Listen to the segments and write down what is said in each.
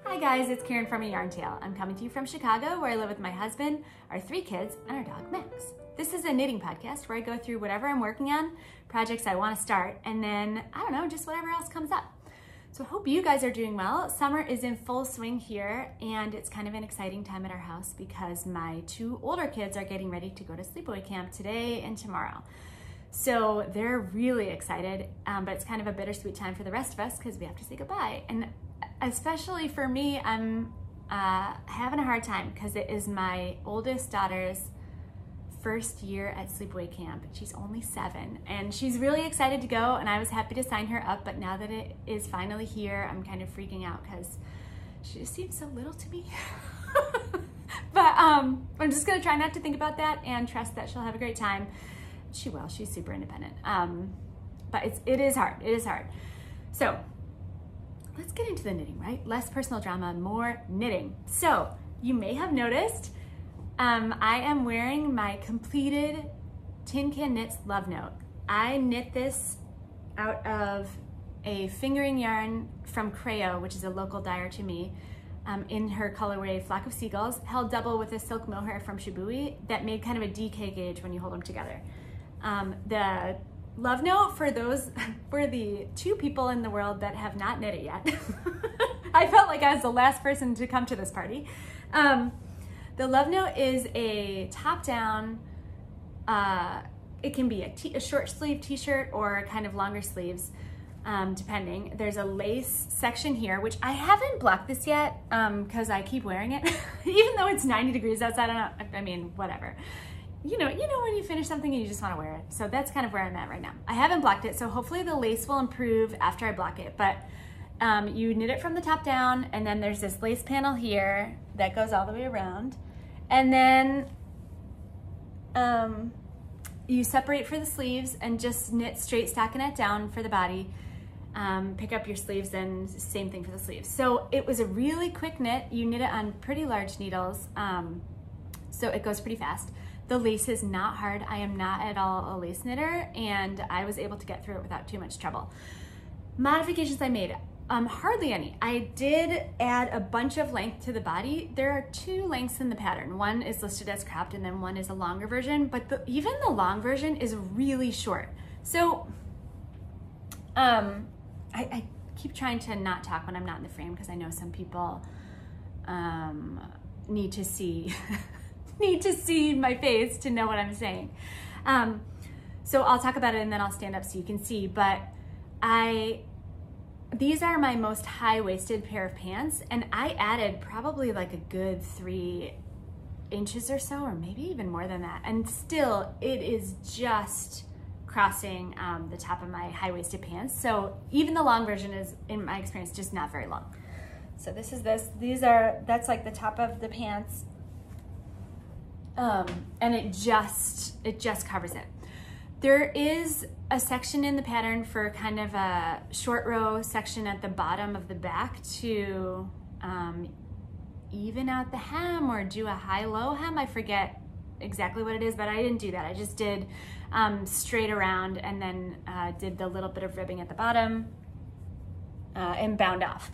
Hi guys, it's Karen from A Yarn Tale. I'm coming to you from Chicago, where I live with my husband, our 3 kids, and our dog Max. This is a knitting podcast where I go through whatever I'm working on, projects I want to start, and then, I don't know, just whatever else comes up. So I hope you guys are doing well. Summer is in full swing here, and it's kind of an exciting time at our house because my 2 older kids are getting ready to go to sleepaway camp today and tomorrow. So they're really excited, but it's kind of a bittersweet time for the rest of us because we have to say goodbye. And especially for me, I'm having a hard time because it is my oldest daughter's first year at sleepaway camp. She's only 7 and she's really excited to go, and I was happy to sign her up, but now that it is finally here, I'm kind of freaking out because she just seems so little to me. But I'm just gonna try not to think about that and trust that she'll have a great time. She will, she's super independent. But it is hard, it is hard. So let's get into the knitting, right? Less personal drama, more knitting. So you may have noticed I am wearing my completed Tin Can Knits Love Note. I knit this out of a fingering yarn from Creo, which is a local dyer to me, in her colorway Flock of Seagulls, held double with a silk mohair from Shibui that made kind of a DK gauge when you hold them together. The Love Note, for the 2 people in the world that have not knit it yet. I felt like I was the last person to come to this party. The Love Note is a top-down, it can be a short sleeve t-shirt or kind of longer sleeves, depending. There's a lace section here, which I haven't blocked this yet because I keep wearing it. Even though it's 90 degrees outside, I mean, whatever. You know when you finish something and you just want to wear it. So that's kind of where I'm at right now. I haven't blocked it, so hopefully the lace will improve after I block it. But you knit it from the top down, and then there's this lace panel here that goes all the way around. And then you separate for the sleeves and just knit straight stockinette down for the body. Pick up your sleeves and same thing for the sleeves. So it was a really quick knit. You knit it on pretty large needles, so it goes pretty fast. The lace is not hard. I am not at all a lace knitter, and I was able to get through it without too much trouble. Modifications I made, hardly any. I did add a bunch of length to the body. There are 2 lengths in the pattern. One is listed as cropped and then one is a longer version, but even the long version is really short. So I keep trying to not talk when I'm not in the frame because I know some people need to see my face to know what I'm saying. So I'll talk about it and then I'll stand up so you can see, but these are my most high-waisted pair of pants, and I added probably like a good 3 inches or so, or maybe even more than that, and still it is just crossing the top of my high-waisted pants. So even the long version is, in my experience, just not very long. So this is that's like the top of the pants, and it just covers it. There is a section in the pattern for kind of a short row section at the bottom of the back to even out the hem or do a high-low hem. I forget exactly what it is, but I didn't do that. I just did straight around and then did the little bit of ribbing at the bottom and bound off.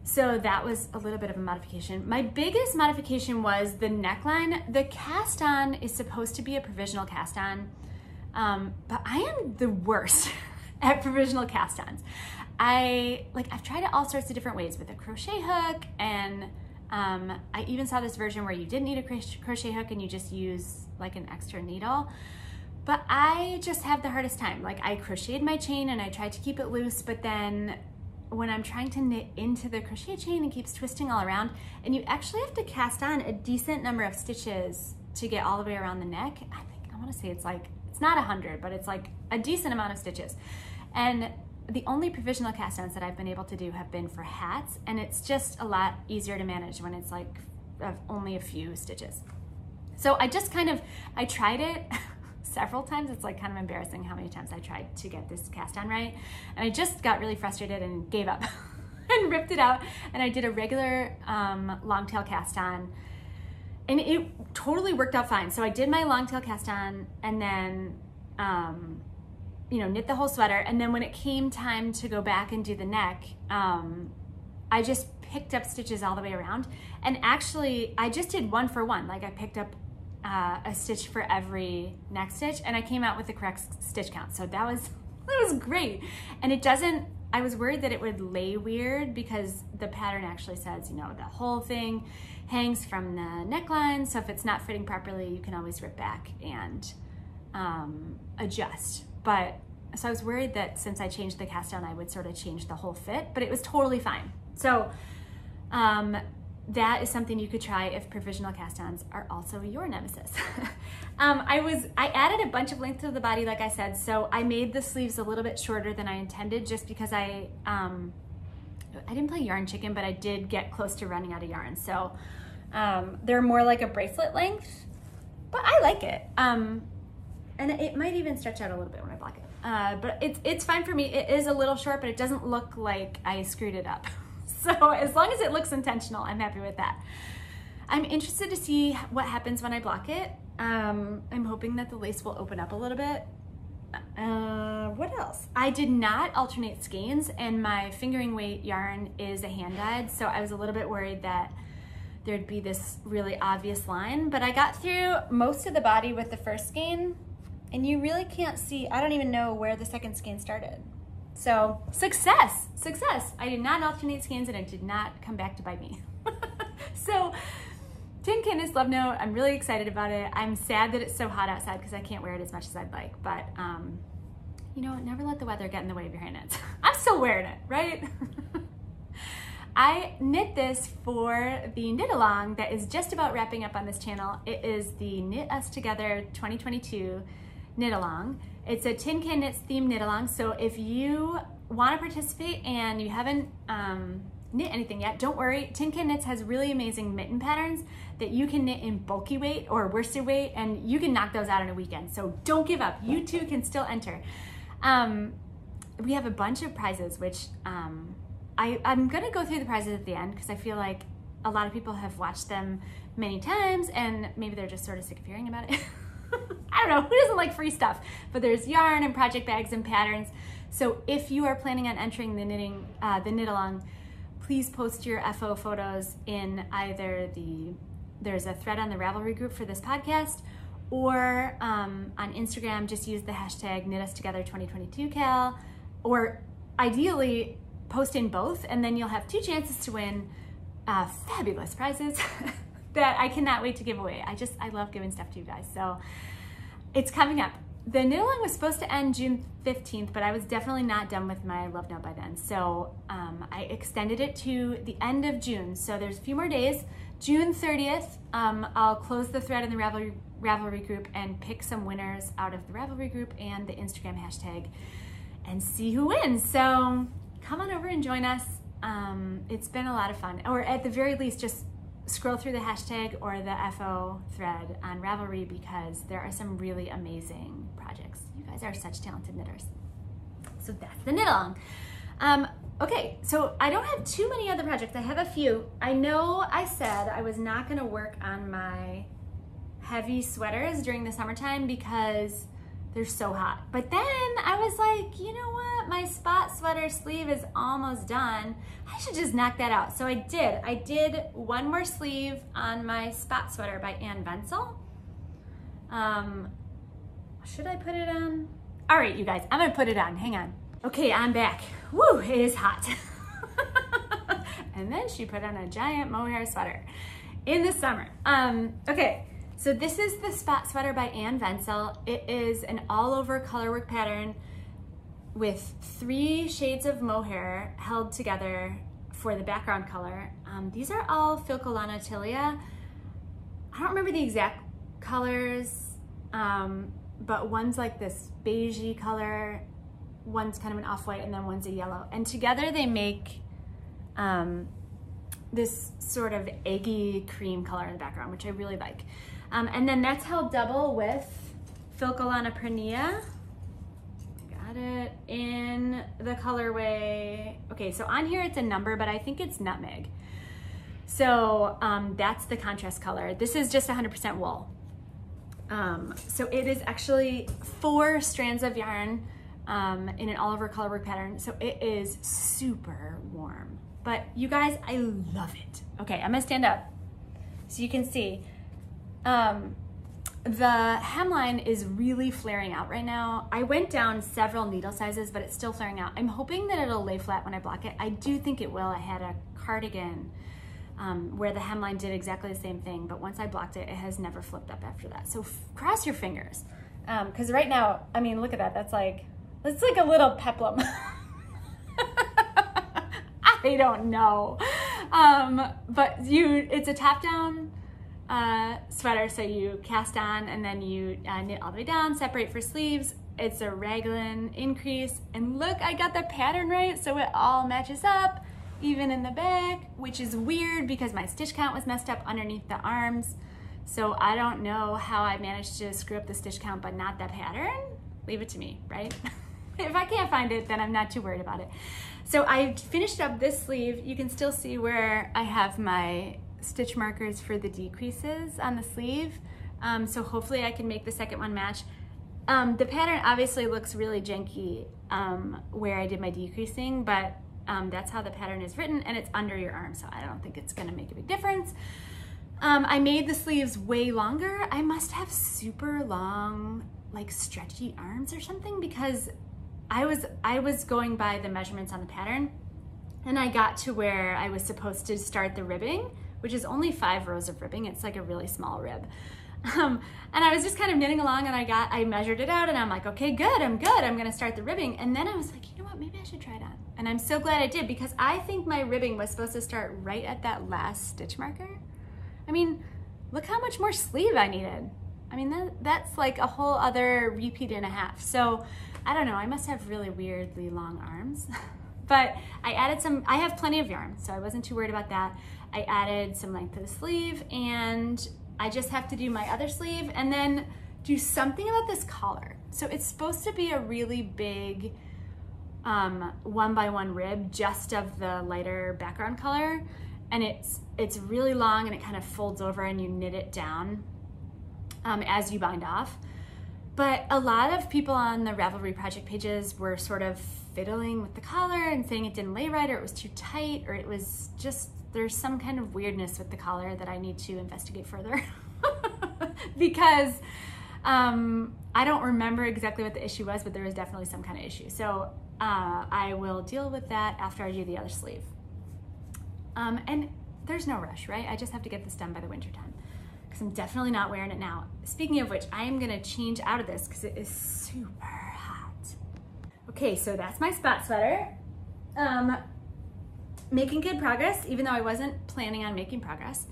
So that was a little bit of a modification. My biggest modification was the neckline. The cast on is supposed to be a provisional cast on. But I am the worst at provisional cast-ons. I've tried it all sorts of different ways with a crochet hook, and I even saw this version where you didn't need a crochet hook and you just use like an extra needle. But I just have the hardest time. Like, I crocheted my chain and I tried to keep it loose, but then when I'm trying to knit into the crochet chain, it keeps twisting all around, and you actually have to cast on a decent number of stitches to get all the way around the neck. I want to say it's not 100, but it's like a decent amount of stitches. And the only provisional cast-ons that I've been able to do have been for hats, and it's just a lot easier to manage when it's like only a few stitches. So I tried it several times. It's like kind of embarrassing how many times I tried to get this cast on right, and I just got really frustrated and gave up and ripped it out, and I did a regular long tail cast on, and it totally worked out fine. So I did my long tail cast on and then knit the whole sweater, and then when it came time to go back and do the neck, I just picked up stitches all the way around. And actually, I just did 1 for 1. Like I picked up a stitch for every neck stitch, and I came out with the correct stitch count. So that was great. And it doesn't, I was worried that it would lay weird because the pattern actually says, you know, the whole thing hangs from the neckline. So if it's not fitting properly, you can always rip back and adjust. But so I was worried that since I changed the cast on, I would sort of change the whole fit, but it was totally fine. So that is something you could try if provisional cast-ons are also your nemesis. I added a bunch of length to the body, like I said, so I made the sleeves a little bit shorter than I intended just because I didn't play yarn chicken, but I did get close to running out of yarn. So they're more like a bracelet length, but I like it. And it might even stretch out a little bit when I block it. But it's fine for me. It is a little short, but it doesn't look like I screwed it up. So as long as it looks intentional, I'm happy with that. I'm interested to see what happens when I block it. I'm hoping that the lace will open up a little bit. What else? I did not alternate skeins, and my fingering weight yarn is a hand dyed, so I was a little bit worried that there'd be this really obvious line, but I got through most of the body with the first skein, and you really can't see, I don't even know where the second skein started. So success. I did not alternate skeins, and it did not come back to bite me. So Tin Canvas Love Note, I'm really excited about it. I'm sad that it's so hot outside because I can't wear it as much as I'd like, but you know, never let the weather get in the way of your hand knits. I'm still wearing it, right? I knit this for the knit along that is just about wrapping up on this channel. It is the Knit Us Together 2022 knit along. It's a Tin Can Knits themed knit along, so if you want to participate and you haven't knit anything yet, don't worry. Tin Can Knits has really amazing mitten patterns that you can knit in bulky weight or worsted weight, and you can knock those out in a weekend. So don't give up. You too can still enter. We have a bunch of prizes, which I'm gonna go through the prizes at the end because I feel like a lot of people have watched them many times and maybe they're just sort of sick of hearing about it. I don't know, who doesn't like free stuff? But there's yarn and project bags and patterns. So if you are planning on entering the knit along, please post your FO photos in either there's a thread on the Ravelry group for this podcast, or on Instagram, just use the hashtag KnitUsTogether2022Cal, or ideally post in both, and then you'll have 2 chances to win fabulous prizes that I cannot wait to give away. I love giving stuff to you guys, so it's coming up. The knit along was supposed to end June 15th, but I was definitely not done with my Love Note by then, so I extended it to the end of June, so there's a few more days. June 30th, I'll close the thread in the Ravelry group and pick some winners out of the Ravelry group and the Instagram hashtag and see who wins. So come on over and join us. It's been a lot of fun, or at the very least, just scroll through the hashtag or the FO thread on Ravelry because there are some really amazing projects. You guys are such talented knitters. So that's the knit along. Okay, so I don't have too many other projects. I have a few. I know I said I was not gonna work on my heavy sweaters during the summertime because they're so hot. But then I was like, you know what? My spot sweater sleeve is almost done. I should just knock that out. So I did. I did one more sleeve on my spot sweater by Ventzel. Should I put it on? All right, you guys, I'm gonna put it on. Hang on. Okay, I'm back. Woo, it is hot. And then she put on a giant mohair sweater in the summer. Okay. So this is the spot sweater by Ventzel. It is an all over colorwork pattern with 3 shades of mohair held together for the background color. These are all Filcolana Tilia. I don't remember the exact colors, but one's like this beigey color, one's kind of an off-white, and then one's a yellow. And together they make this sort of eggy cream color in the background, which I really like. And then that's held double with Filcolana Pernilla. Got it in the colorway. Okay, so on here it's a number, but I think it's nutmeg. So that's the contrast color. This is just 100% wool. So it is actually 4 strands of yarn in an all over colorwork pattern. So it is super warm, but you guys, I love it. Okay, I'm gonna stand up so you can see. The hemline is really flaring out right now. I went down several needle sizes, but it's still flaring out. I'm hoping that it'll lay flat when I block it. I do think it will. I had a cardigan where the hemline did exactly the same thing, but once I blocked it, it has never flipped up after that. So cross your fingers. Because right now, I mean, look at that. That's like a little peplum. I don't know. But it's a top-down sweater, so you cast on and then you knit all the way down, separate for sleeves. It's a raglan increase, and look, I got the pattern right, so it all matches up, even in the back, which is weird because my stitch count was messed up underneath the arms. So I don't know how I managed to screw up the stitch count, but not the pattern. Leave it to me, right? If I can't find it, then I'm not too worried about it. So I finished up this sleeve. You can still see where I have my stitch markers for the decreases on the sleeve. So hopefully I can make the second one match. The pattern obviously looks really janky where I did my decreasing, but that's how the pattern is written, and it's under your arm, so I don't think it's gonna make a big difference. I made the sleeves way longer. I must have super long, like stretchy arms or something, because I was going by the measurements on the pattern, and I got to where I was supposed to start the ribbing, which is only 5 rows of ribbing. It's like a really small rib. And I was just kind of knitting along, and I measured it out, and I'm like, okay, good, I'm gonna start the ribbing. And then I was like, you know what, maybe I should try it on. And I'm so glad I did, because I think my ribbing was supposed to start right at that last stitch marker. I mean, look how much more sleeve I needed. I mean, that's like a whole other repeat and a half. So I don't know, I must have really weirdly long arms. But I added I have plenty of yarn, so I wasn't too worried about that. I added some length to the sleeve, and I just have to do my other sleeve and then do something about this collar. So it's supposed to be a really big 1x1 rib, just of the lighter background color. And it's really long, and it kind of folds over, and you knit it down as you bind off. But a lot of people on the Ravelry project pages were sort of fiddling with the collar and saying it didn't lay right, or it was too tight, or it was just, there's some kind of weirdness with the collar that I need to investigate further. Because I don't remember exactly what the issue was, but there was definitely some kind of issue. So I will deal with that after I do the other sleeve. And there's no rush, right? I just have to get this done by the winter time, because I'm definitely not wearing it now. Speaking of which, I am gonna change out of this because it is super hot. Okay, so that's my spot sweater. Making good progress, even though I wasn't planning on making progress.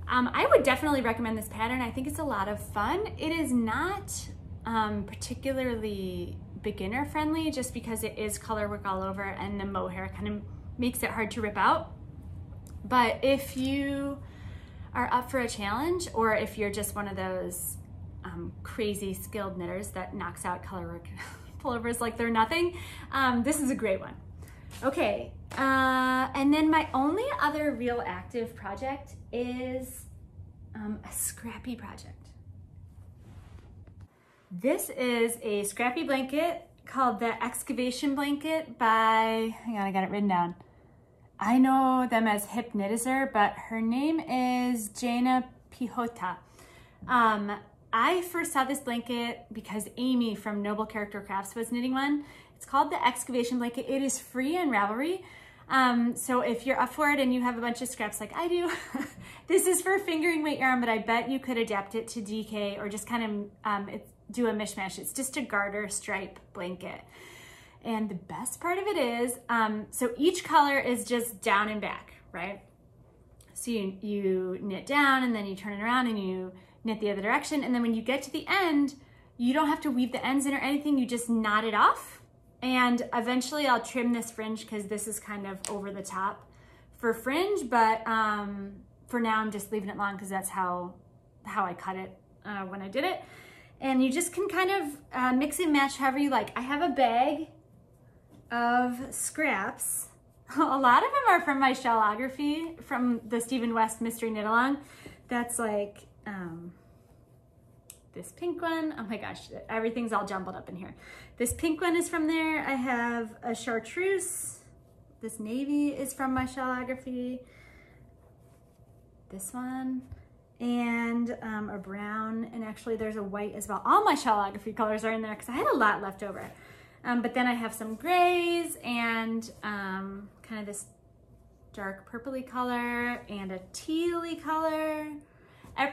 I would definitely recommend this pattern. I think it's a lot of fun. It is not particularly beginner friendly, just because it is color work all over, and the mohair kind of makes it hard to rip out. But if you are up for a challenge, or if you're just one of those crazy skilled knitters that knocks out color work pullovers like they're nothing, this is a great one. Okay, and then my only other real active project is a scrappy project. This is a scrappy blanket called the Excavation Blanket by, hang on, I got it written down. I know them as Hip Knitizer, but her name is Jana Pihota. I first saw this blanket because Amy from Noble Character Crafts was knitting one. It's called the Excavation Blanket. It is free in Ravelry. So if you're up for it and you have a bunch of scraps like I do, this is for fingering weight yarn, but I bet you could adapt it to DK or just kind of do a mishmash. It's just a garter stripe blanket. And the best part of it is, so each color is just down and back, right? So you knit down, and then you turn it around and you knit the other direction. And then when you get to the end, you don't have to weave the ends in or anything. You just knot it off. And eventually I'll trim this fringe, because this is kind of over the top for fringe. But for now, I'm just leaving it long because that's how I cut it when I did it. And you just can kind of mix and match however you like. I have a bag of scraps. A lot of them are from my shellography from the Stephen West Mystery Knit Along. That's like this pink one. Oh my gosh, everything's all jumbled up in here. This pink one is from there. I have a chartreuse. This navy is from my shellography. This one. And a brown, and actually there's a white as well. All my shellography colors are in there because I had a lot left over. But then I have some grays and kind of this dark purpley color and a tealy color.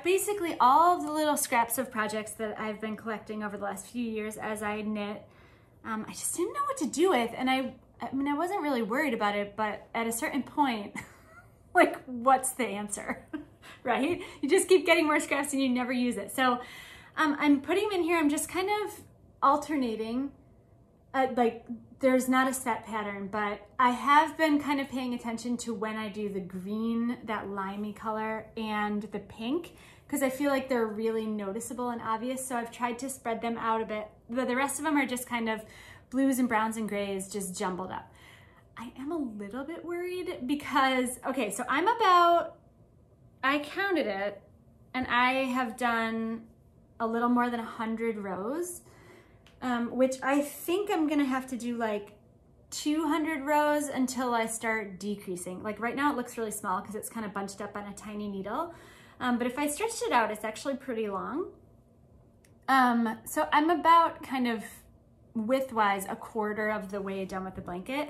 Basically all of the little scraps of projects that I've been collecting over the last few years as I knit. I just didn't know what to do with, and I mean, I wasn't really worried about it, but at a certain point, like, what's the answer? Right? You just keep getting more scraps and you never use it. So I'm putting them in here. I'm just kind of alternating. Like, there's not a set pattern, but I have been kind of paying attention to when I do the green, that limey color, and the pink, because I feel like they're really noticeable and obvious. So I've tried to spread them out a bit. But the rest of them are just kind of blues and browns and grays just jumbled up. I am a little bit worried because, okay, so I counted it, and I have done a little more than 100 rows, which I think I'm gonna have to do like 200 rows until I start decreasing. Like right now it looks really small because it's kind of bunched up on a tiny needle. But if I stretched it out, it's actually pretty long. So I'm about kind of width-wise a quarter of the way done with the blanket.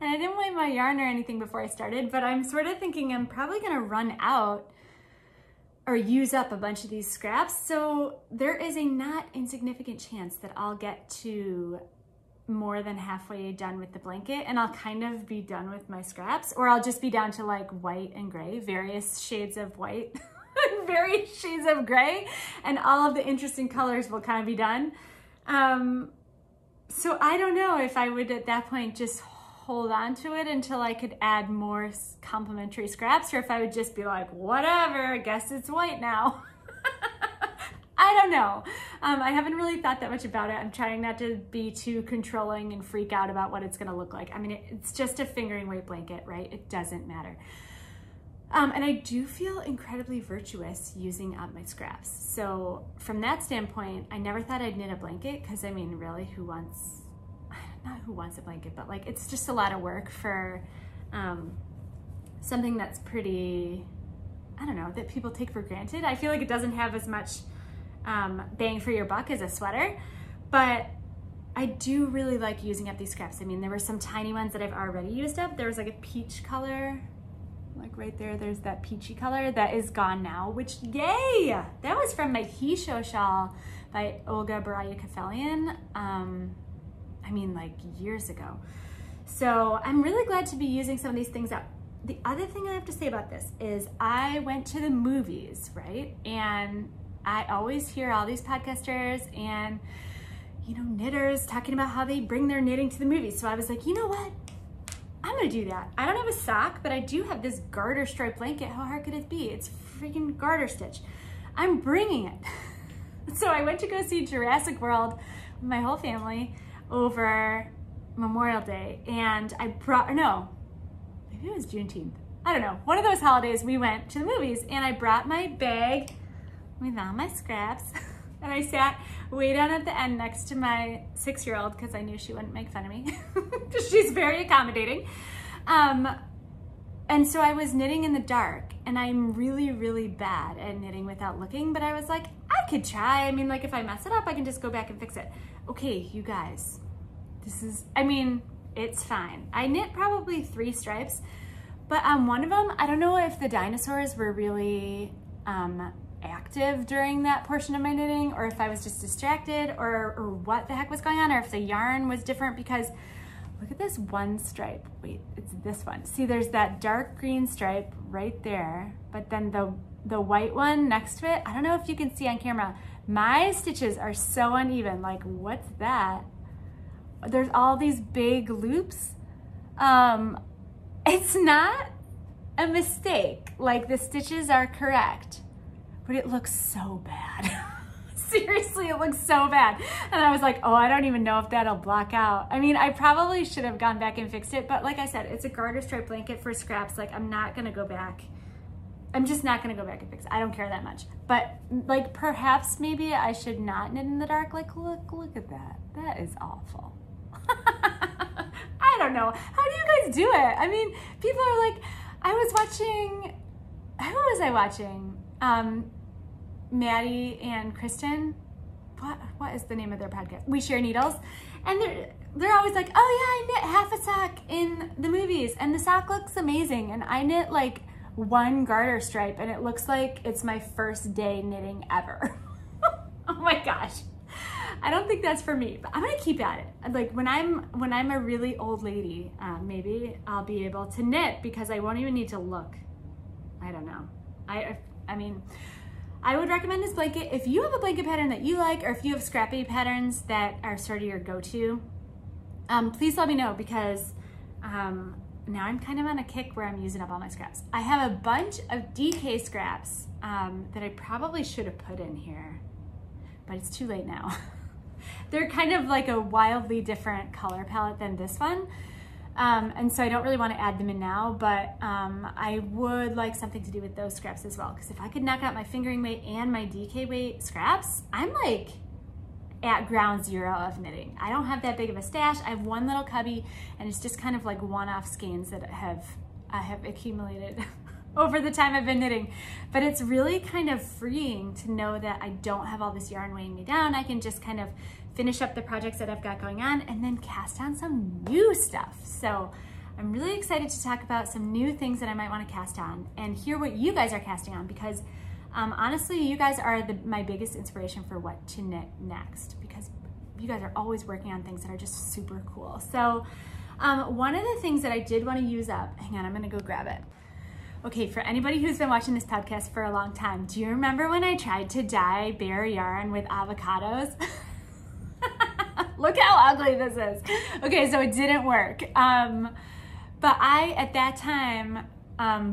And I didn't weigh my yarn or anything before I started, but I'm sort of thinking I'm probably gonna run out or use up a bunch of these scraps. So there is a not insignificant chance that I'll get to more than halfway done with the blanket, and I'll kind of be done with my scraps, or I'll just be down to like white and gray, various shades of white, various shades of gray, and all of the interesting colors will kind of be done. So I don't know if I would at that point just hold on to it until I could add more complementary scraps, or if I would just be like, whatever, I guess it's white now. I don't know. I haven't really thought that much about it. I'm trying not to be too controlling and freak out about what it's gonna look like. I mean, it's just a fingering weight blanket, right? It doesn't matter. And I do feel incredibly virtuous using up my scraps. So from that standpoint, I never thought I'd knit a blanket, because I mean, really, not who wants a blanket, but like, it's just a lot of work for something that's pretty, I don't know, that people take for granted. I feel like it doesn't have as much bang for your buck as a sweater, but I do really like using up these scraps. I mean, there were some tiny ones that I've already used up. There was like a peach color, like right there, there's that peachy color that is gone now, which, yay! That was from my Hisho shawl by Olga Baraya-Kafelian. I mean, like years ago. So I'm really glad to be using some of these things up. The other thing I have to say about this is I went to the movies, right? And I always hear all these podcasters and, you know, knitters talking about how they bring their knitting to the movies. So I was like, you know what? I'm gonna do that. I don't have a sock, but I do have this garter stripe blanket. How hard could it be? It's freaking garter stitch. I'm bringing it. So I went to go see Jurassic World with my whole family over Memorial Day, and I brought, or no, maybe it was Juneteenth. I don't know. One of those holidays we went to the movies, and I brought my bag with all my scraps, and I sat way down at the end next to my 6-year-old because I knew she wouldn't make fun of me. She's very accommodating. And so I was knitting in the dark, and I'm really, really bad at knitting without looking, but I was like, I could try. I mean, like, if I mess it up, I can just go back and fix it. Okay, you guys, this is, I mean, it's fine. I knit probably 3 stripes, but on one of them, I don't know if the dinosaurs were really active during that portion of my knitting, or if I was just distracted, or what the heck was going on, or if the yarn was different, because look at this one stripe. Wait, it's this one. See, there's that dark green stripe right there, but then the white one next to it, I don't know if you can see on camera, my stitches are so uneven. Like, what's that? There's all these big loops. It's not a mistake. Like, the stitches are correct, but it looks so bad. Seriously, it looks so bad. And I was like, oh, I don't even know if that'll block out. I mean, I probably should have gone back and fixed it, but like I said, it's a garter stripe blanket for scraps. Like, I'm not gonna go back I'm just not gonna go back and fix it. I don't care that much. But like perhaps maybe I should not knit in the dark. Like look at that. That is awful. I don't know. How do you guys do it? I mean, people are like, I was watching, who was I watching? Maddie and Kristen. What is the name of their podcast? We Share Needles. And they're always like, oh yeah, I knit half a sock in the movies and the sock looks amazing. And I knit like one garter stripe and it looks like it's my first day knitting ever. Oh my gosh. I don't think that's for me, but I'm gonna keep at it. Like when I'm a really old lady, maybe I'll be able to knit because I won't even need to look. I don't know. I mean, I would recommend this blanket. If you have a blanket pattern that you like, or if you have scrappy patterns that are sort of your go-to, please let me know because now I'm kind of on a kick where I'm using up all my scraps. I have a bunch of DK scraps that I probably should have put in here, but it's too late now. They're kind of like a wildly different color palette than this one. And so I don't really want to add them in now, but I would like something to do with those scraps as well. Because if I could knock out my fingering weight and my DK weight scraps, I'm like at ground zero of knitting. I don't have that big of a stash. I have one little cubby and it's just kind of like one-off skeins that I have accumulated over the time I've been knitting. But it's really kind of freeing to know that I don't have all this yarn weighing me down. I can just kind of finish up the projects that I've got going on and then cast on some new stuff. So I'm really excited to talk about some new things that I might want to cast on and hear what you guys are casting on because honestly, you guys are my biggest inspiration for what to knit next because you guys are always working on things that are just super cool. So one of the things that I did want to use up, hang on, I'm gonna go grab it. Okay, for anybody who's been watching this podcast for a long time, do you remember when I tried to dye bare yarn with avocados? Look how ugly this is. Okay, so it didn't work. But I, at that time,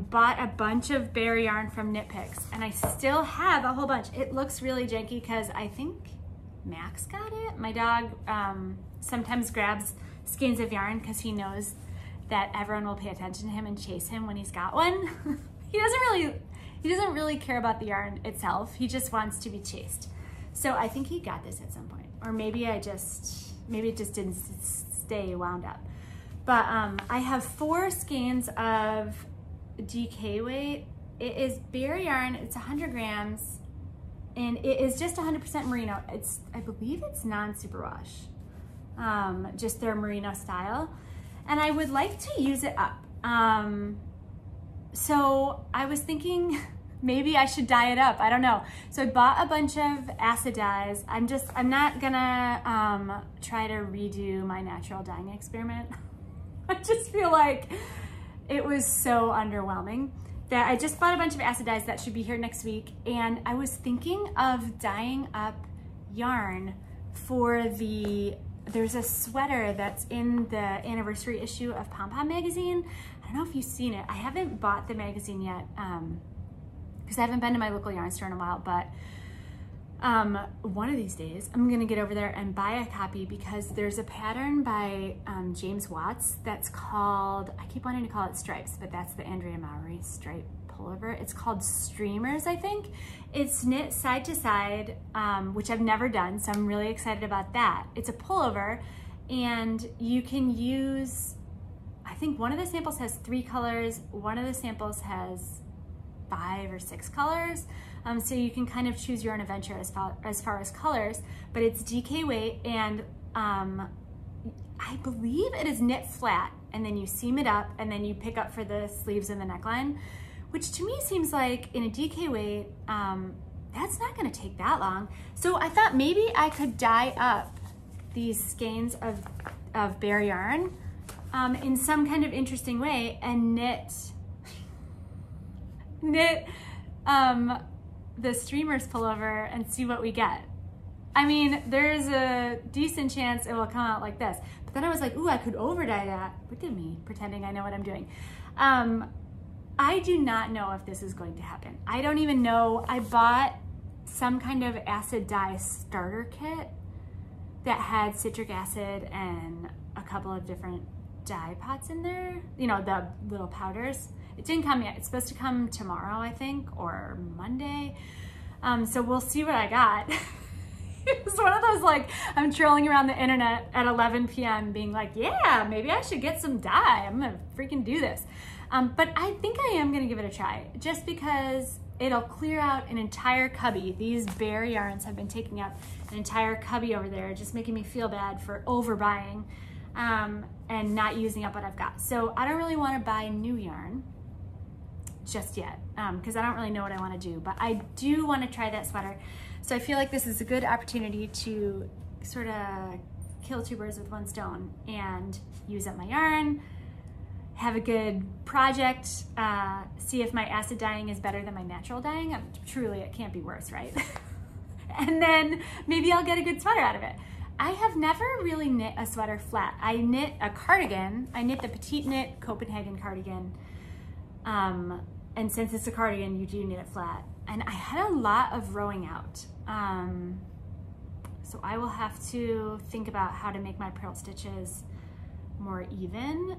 bought a bunch of bare yarn from Knit Picks, and I still have a whole bunch. It looks really janky because I think Max got it. My dog sometimes grabs skeins of yarn because he knows that everyone will pay attention to him and chase him when he's got one. He doesn't really care about the yarn itself. He just wants to be chased. So I think he got this at some point, or maybe it just didn't stay wound up. But I have 4 skeins of DK weight. It is bare yarn. It's 100 grams, and it is just 100% merino. I believe it's non-superwash, just their merino style. And I would like to use it up. So I was thinking maybe I should dye it up. I don't know. So I bought a bunch of acid dyes. I'm not gonna try to redo my natural dyeing experiment. I just feel like it was so underwhelming that I just bought a bunch of acid dyes that should be here next week. And I was thinking of dyeing up yarn for there's a sweater that's in the anniversary issue of Pom Pom magazine. I don't know if you've seen it. I haven't bought the magazine yet because I haven't been to my local yarn store in a while, but one of these days I'm gonna get over there and buy a copy because there's a pattern by James Watts that's called, I keep wanting to call it stripes, but that's the Andrea Mowry stripe pullover. It's called Streamers, I think. It's knit side to side, which I've never done, so I'm really excited about that. It's a pullover, and you can use, I think one of the samples has 3 colors, one of the samples has 5 or 6 colors, so you can kind of choose your own adventure as far as colors, but it's DK weight, and I believe it is knit flat, and then you seam it up, and then you pick up for the sleeves and the neckline, which to me seems like in a DK weight, that's not gonna take that long. So I thought maybe I could dye up these skeins of bare yarn in some kind of interesting way and knit the Streamers pullover and see what we get. I mean, there's a decent chance it will come out like this. But then I was like, ooh, I could over dye that. Look at me pretending I know what I'm doing. I do not know if this is going to happen. I don't even know. I bought some kind of acid dye starter kit that had citric acid and a couple of different dye pots in there, you know, the little powders. It didn't come yet. It's supposed to come tomorrow, I think, or Monday. So we'll see what I got. It was one of those, like, I'm trolling around the internet at 11 p.m. being like, yeah, maybe I should get some dye. I'm gonna freaking do this. But I think I am gonna give it a try, just because it'll clear out an entire cubby. These bare yarns have been taking up an entire cubby over there, just making me feel bad for overbuying and not using up what I've got. So I don't really wanna buy new yarn just yet, because I don't really know what I wanna do, but I do wanna try that sweater. So I feel like this is a good opportunity to sort of kill two birds with one stone and use up my yarn, have a good project, see if my acid dyeing is better than my natural dyeing. Truly, it can't be worse, right? And then maybe I'll get a good sweater out of it. I have never really knit a sweater flat. I knit a cardigan. I knit the Petite Knit Copenhagen cardigan. And since it's a cardigan, you do knit it flat. And I had a lot of rowing out. So I will have to think about how to make my purl stitches more even,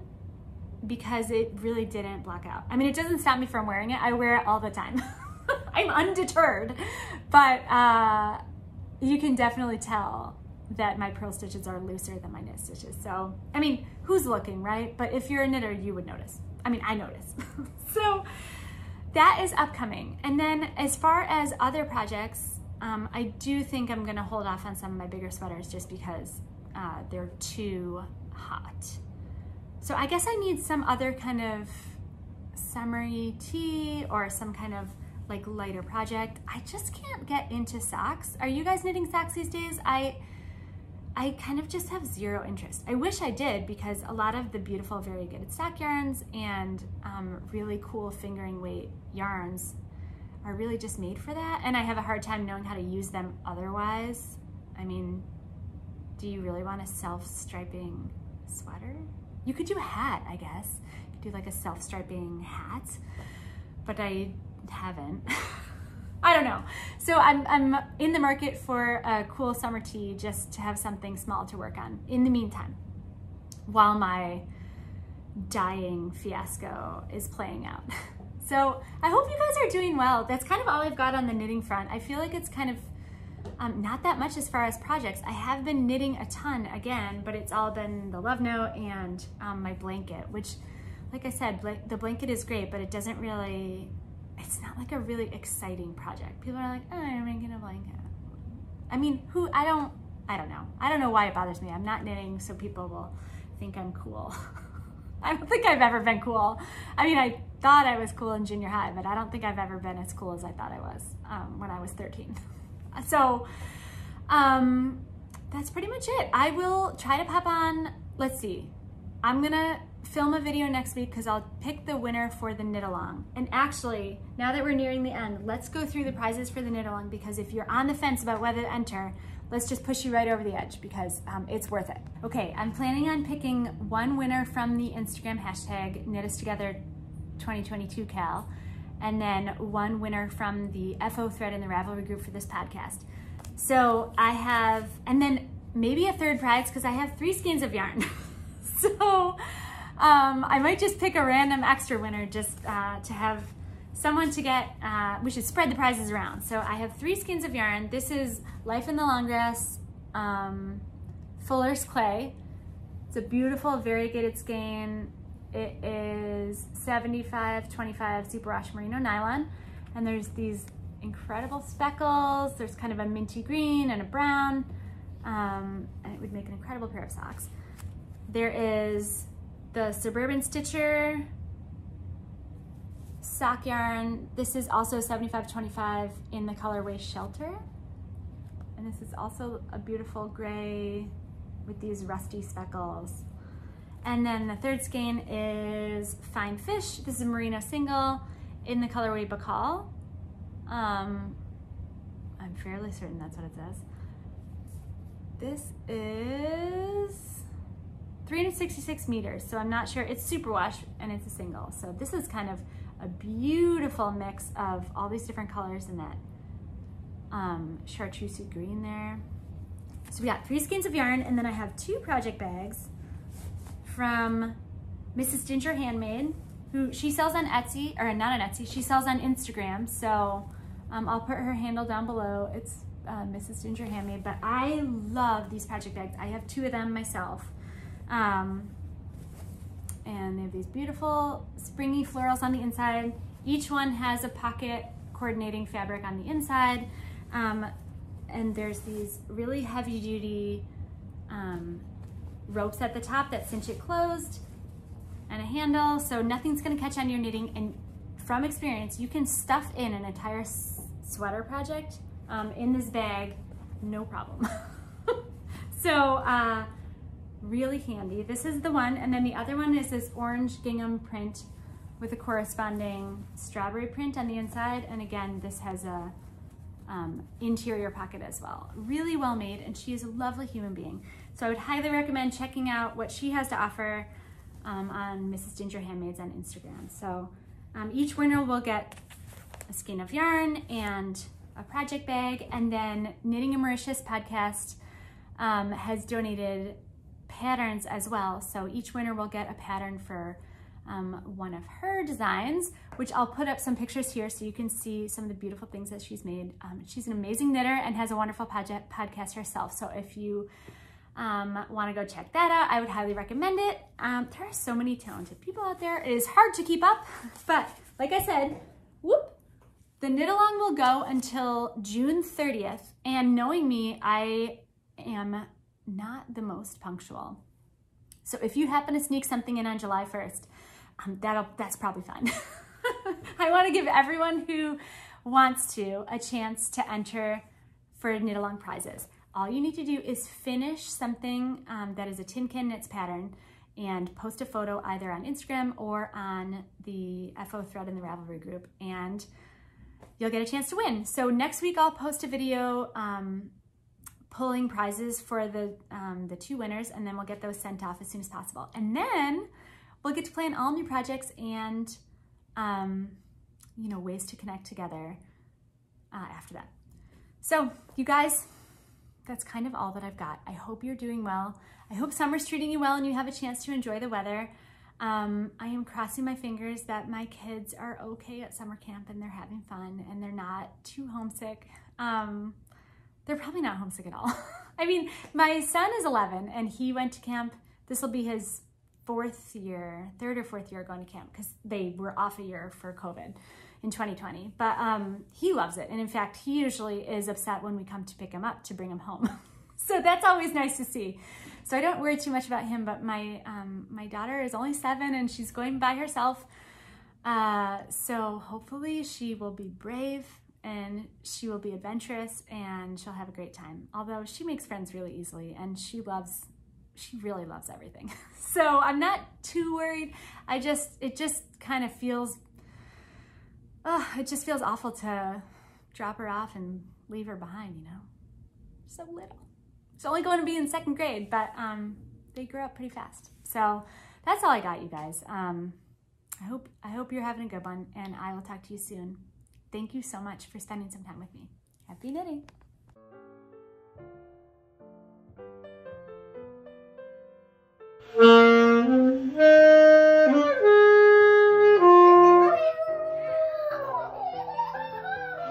because it really didn't block out. I mean, it doesn't stop me from wearing it. I wear it all the time. I'm undeterred, but you can definitely tell that my purl stitches are looser than my knit stitches. So, I mean, who's looking, right? But if you're a knitter, you would notice. I mean, I notice. So that is upcoming. And then as far as other projects, I do think I'm gonna hold off on some of my bigger sweaters just because they're too hot. So I guess I need some other kind of summery tee or some kind of like lighter project. I just can't get into socks. Are you guys knitting socks these days? I kind of just have zero interest. I wish I did, because a lot of the beautiful variegated sock yarns and really cool fingering weight yarns are really just made for that. And I have a hard time knowing how to use them otherwise. I mean, do you really want a self-striping sweater? You could do a hat, I guess. You could do like a self-striping hat, but I haven't. I don't know. So I'm in the market for a cool summer tee, just to have something small to work on in the meantime, while my dyeing fiasco is playing out. So I hope you guys are doing well. That's kind of all I've got on the knitting front. I feel like it's kind of not that much as far as projects. I have been knitting a ton again, but it's all been the Love Note and my blanket, which, like I said, the blanket is great, but it doesn't really, it's not like a really exciting project. People are like, oh, I'm making a blanket. I mean, I don't know. I don't know why it bothers me. I'm not knitting so people will think I'm cool. I don't think I've ever been cool. I mean, I thought I was cool in junior high, but I don't think I've ever been as cool as I thought I was when I was 13. So that's pretty much it. I will try to pop on, let's see. I'm gonna film a video next week because I'll pick the winner for the knit along. And actually, now that we're nearing the end, let's go through the prizes for the knit along, because if you're on the fence about whether to enter, let's just push you right over the edge, because it's worth it. Okay, I'm planning on picking one winner from the Instagram hashtag KnitUsTogether2022Cal, and then one winner from the FO thread in the Ravelry group for this podcast. So I have, and then maybe a third prize, because I have 3 skeins of yarn. So I might just pick a random extra winner just to have someone to get, we should spread the prizes around. So I have 3 skeins of yarn. This is Life in the Long Grass Fuller's Clay. It's a beautiful variegated skein. It is 75-25 superwash merino nylon. And there's these incredible speckles. There's kind of a minty green and a brown. And it would make an incredible pair of socks. There is the Suburban Stitcher sock yarn. This is also 75-25 in the colorway Shelter. And this is also a beautiful gray with these rusty speckles. And then the third skein is Fine Fish. This is a merino single in the colorway Bacall. I'm fairly certain that's what it says. This is 366 meters, so I'm not sure. It's superwash and it's a single. So this is kind of a beautiful mix of all these different colors in that chartreusey green there. So we got 3 skeins of yarn, and then I have 2 project bags from Mrs. Ginger Handmade, who she sells on Etsy, or not on Etsy, she sells on Instagram. So I'll put her handle down below. It's Mrs. Ginger Handmade, but I love these project bags. I have 2 of them myself. And they have these beautiful springy florals on the inside. Each one has a pocket coordinating fabric on the inside. And there's these really heavy duty ropes at the top that cinch it closed, and a handle, so nothing's gonna catch on your knitting. And from experience, you can stuff in an entire sweater project in this bag, no problem. So really handy. This is the one, and then the other one is this orange gingham print with a corresponding strawberry print on the inside. And again, this has a interior pocket as well. Really well made, and she is a lovely human being. So I would highly recommend checking out what she has to offer on Mrs. Ginger Handmaids on Instagram. So each winner will get a skein of yarn and a project bag, and then Knitting in Mauritius podcast has donated patterns as well. So each winner will get a pattern for one of her designs, which I'll put up some pictures here so you can see some of the beautiful things that she's made. She's an amazing knitter and has a wonderful podcast herself. So if you want to go check that out, I would highly recommend it. There are so many talented people out there. It is hard to keep up, but like I said, whoop, the knit along will go until June 30th. And knowing me, I am not the most punctual. So if you happen to sneak something in on July 1st, that's probably fine. I want to give everyone who wants to a chance to enter for knit along prizes. All you need to do is finish something that is a Tin Can Knits pattern and post a photo either on Instagram or on the FO thread in the Ravelry group, and you'll get a chance to win. So next week I'll post a video pulling prizes for the 2 winners, and then we'll get those sent off as soon as possible. And then we'll get to plan all new projects and you know, ways to connect together after that. So you guys, that's kind of all that I've got. I hope you're doing well. I hope summer's treating you well and you have a chance to enjoy the weather. I am crossing my fingers that my kids are okay at summer camp and they're having fun and they're not too homesick. They're probably not homesick at all. I mean, my son is 11 and he went to camp. This will be his 4th year, 3rd or 4th year going to camp, because they were off a year for COVID in 2020. But he loves it. And in fact, he usually is upset when we come to pick him up to bring him home. So that's always nice to see. So I don't worry too much about him, but my daughter is only 7 and she's going by herself. So hopefully she will be brave and she will be adventurous and she'll have a great time. Although she makes friends really easily and she really loves everything. So I'm not too worried. It just kind of feels, it just feels awful to drop her off and leave her behind, you know? So little. It's only going to be in 2nd grade, but they grow up pretty fast. So that's all I got, you guys. I hope you're having a good one, and I will talk to you soon. Thank you so much for spending some time with me. Happy knitting.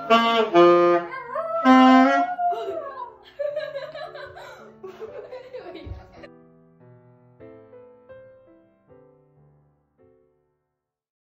Bye.